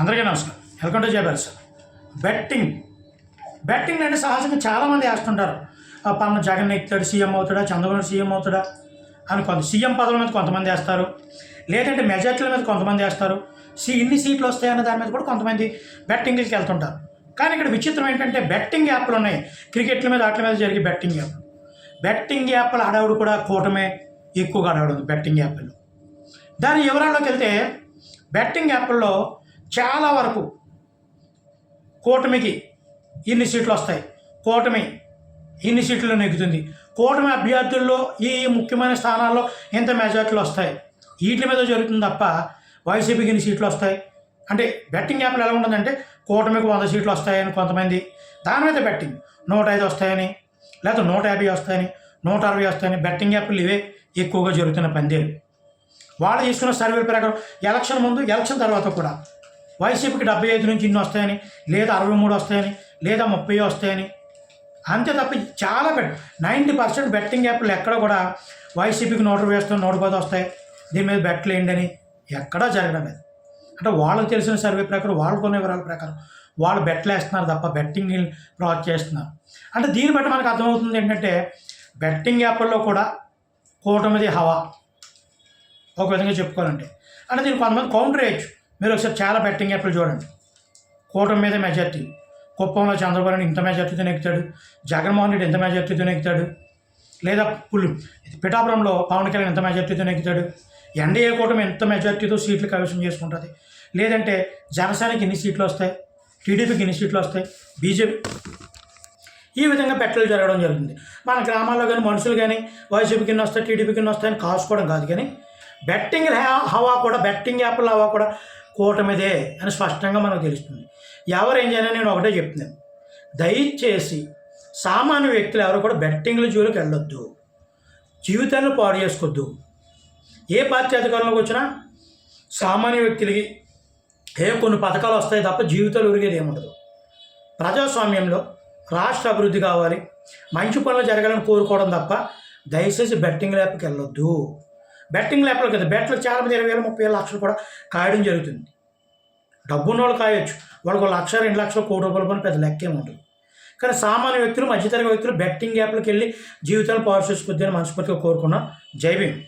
అందరికీ నమస్కారం. Welcome to జయబెల్స్. బెట్టింగ్ బెట్టింగ్ అంటే సహజంగా చాలామంది వేస్తుంటారు. పన్న జగన్ ఎక్కుతాడు, సీఎం అవుతాడా, చంద్రబాబు సీఎం అవుతాడా అని సీఎం పదవుల మీద కొంతమంది వేస్తారు, లేదంటే మెజార్టీల మీద కొంతమంది వేస్తారు, ఇన్ని సీట్లు వస్తాయన్న దాని మీద కూడా కొంతమంది బెట్టింగ్లకి వెళ్తుంటారు. కానీ ఇక్కడ విచిత్రం ఏంటంటే బెట్టింగ్ యాప్లు ఉన్నాయి. క్రికెట్ల మీద వాటి మీద జరిగే బెట్టింగ్ యాప్ల హడావుడు కూడా కూటమే ఎక్కువగా హడావుడు ఉంది బెట్టింగ్ యాప్లు. దాని వివరాల్లోకి వెళ్తే బెట్టింగ్ యాప్ల్లో చాలా వరకు కూటమికి ఇన్ని సీట్లు వస్తాయి, కూటమి ఇన్ని సీట్లు నెగ్గుతుంది, కూటమి అభ్యర్థుల్లో ఈ ముఖ్యమైన స్థానాల్లో ఎంత మెజార్టీలు వస్తాయి, వీటి మీద జరుగుతుంది తప్ప వైసీపీకి ఇన్ని సీట్లు వస్తాయి అంటే బెట్టింగ్ యాప్లు ఎలా ఉంటుందంటే కూటమికి 100 సీట్లు వస్తాయని కొంతమంది, దాని మీద బెట్టింగ్ 105 వస్తాయని, లేకపోతే 150 వస్తాయని, 160 వస్తాయని బెట్టింగ్ యాప్లు ఇవే ఎక్కువగా జరుగుతున్న పందేలు. వాళ్ళు తీసుకున్న సర్వేల ప్రకారం ఎలక్షన్ ముందు, ఎలక్షన్ తర్వాత కూడా వైసీపీకి 75 నుంచి ఇన్ని వస్తాయని, లేదా 63 వస్తాయని, లేదా 30 వస్తాయని, అంతే తప్ప చాలా 90% బెట్టింగ్ యాప్లు ఎక్కడ కూడా వైసీపీకి 120 వస్తాయి, 110 వస్తాయి, దీని మీద బెట్లు వేయండి అని ఎక్కడా జరగడం లేదు. అంటే వాళ్ళకి తెలిసిన సర్వే ప్రకారం, వాళ్ళు కొనే వివరాల ప్రకారం వాళ్ళు బెట్లు వేస్తున్నారు తప్ప బెట్టింగ్ ప్రాజెక్ట్ చేస్తున్నారు. అంటే దీన్ని బట్టి మనకు అర్థమవుతుంది ఏంటంటే బెట్టింగ్ యాప్ల్లో కూడా కూటమిది హవా ఒక విధంగా చెప్పుకోవాలంటే. అంటే దీనికి కొంతమంది కౌంటర్ వేయచ్చు. మీరు ఒకసారి చాలా బెట్టింగ్ యాప్లు చూడండి. కూటమి మీద మెజార్టీ, కుప్పంలో చంద్రబాబు ఇంత మెజార్టీతో నెక్కుతాడు, జగన్మోహన్ రెడ్డి ఎంత మెజార్టీతో నెక్కుతాడు, లేదా పిఠాపురంలో పవన్ కళ్యాణ్ ఎంత మెజార్టీతో నెక్కుతాడు, ఎన్డీఏ కూటమి ఎంత మెజార్టీతో సీట్లు కైవసం చేసుకుంటుంది, లేదంటే జనసేనకి ఎన్ని సీట్లు వస్తాయి, టీడీపీకి ఎన్ని సీట్లు వస్తాయి, బీజేపీ, ఈ విధంగా బెట్టలు జరగడం జరుగుతుంది. మన గ్రామాల్లో కానీ మనుషులు కానీ వైసీపీకి ఎన్ని వస్తాయి, టీడీపీకి ఎన్ని వస్తాయని కాసుకోవడం కాదు, కానీ బెట్టింగ్ హవా కూడా, బెట్టింగ్ యాప్ల హవా కూడా కూటమిదే అని స్పష్టంగా మనకు తెలుస్తుంది. ఎవరు ఏం చేయాలని నేను ఒకటే చెప్తున్నాను, దయచేసి సామాన్య వ్యక్తులు ఎవరు కూడా బెట్టింగ్ల జోలికి వెళ్ళొద్దు, జీవితాన్ని పాడు చేసుకోవద్దు. ఏ పార్టీ అధికారంలోకి వచ్చినా సామాన్య వ్యక్తులకి కొన్ని పథకాలు వస్తాయి తప్ప జీవితాలు ఉరిగేది ఏముండదు. ప్రజాస్వామ్యంలో రాష్ట్ర అభివృద్ధి కావాలి, మంచి పనులు జరగాలని కోరుకోవడం తప్ప దయచేసి బెట్టింగ్ యాప్కి వెళ్ళొద్దు. బెట్టింగ్ యాప్లో కదా బెట్లు చాలామంది 20,000, 30,000 లక్షలు కూడా కాయడం జరుగుతుంది. డబ్బున్న వాళ్ళు కాయొచ్చు, వాళ్ళకు 1,00,000, 2 లక్షలు, కోటి రూపాయల పని పెద్ద లెక్కేం ఉంటుంది. కానీ సామాన్య వ్యక్తులు, మధ్యతరగతి వ్యక్తులు బెట్టింగ్ యాప్లకు వెళ్ళి జీవితాలు పాడు చేసుకోవద్దని మనస్ఫూర్తిగా కోరుకున్నాం. జై భీమ్.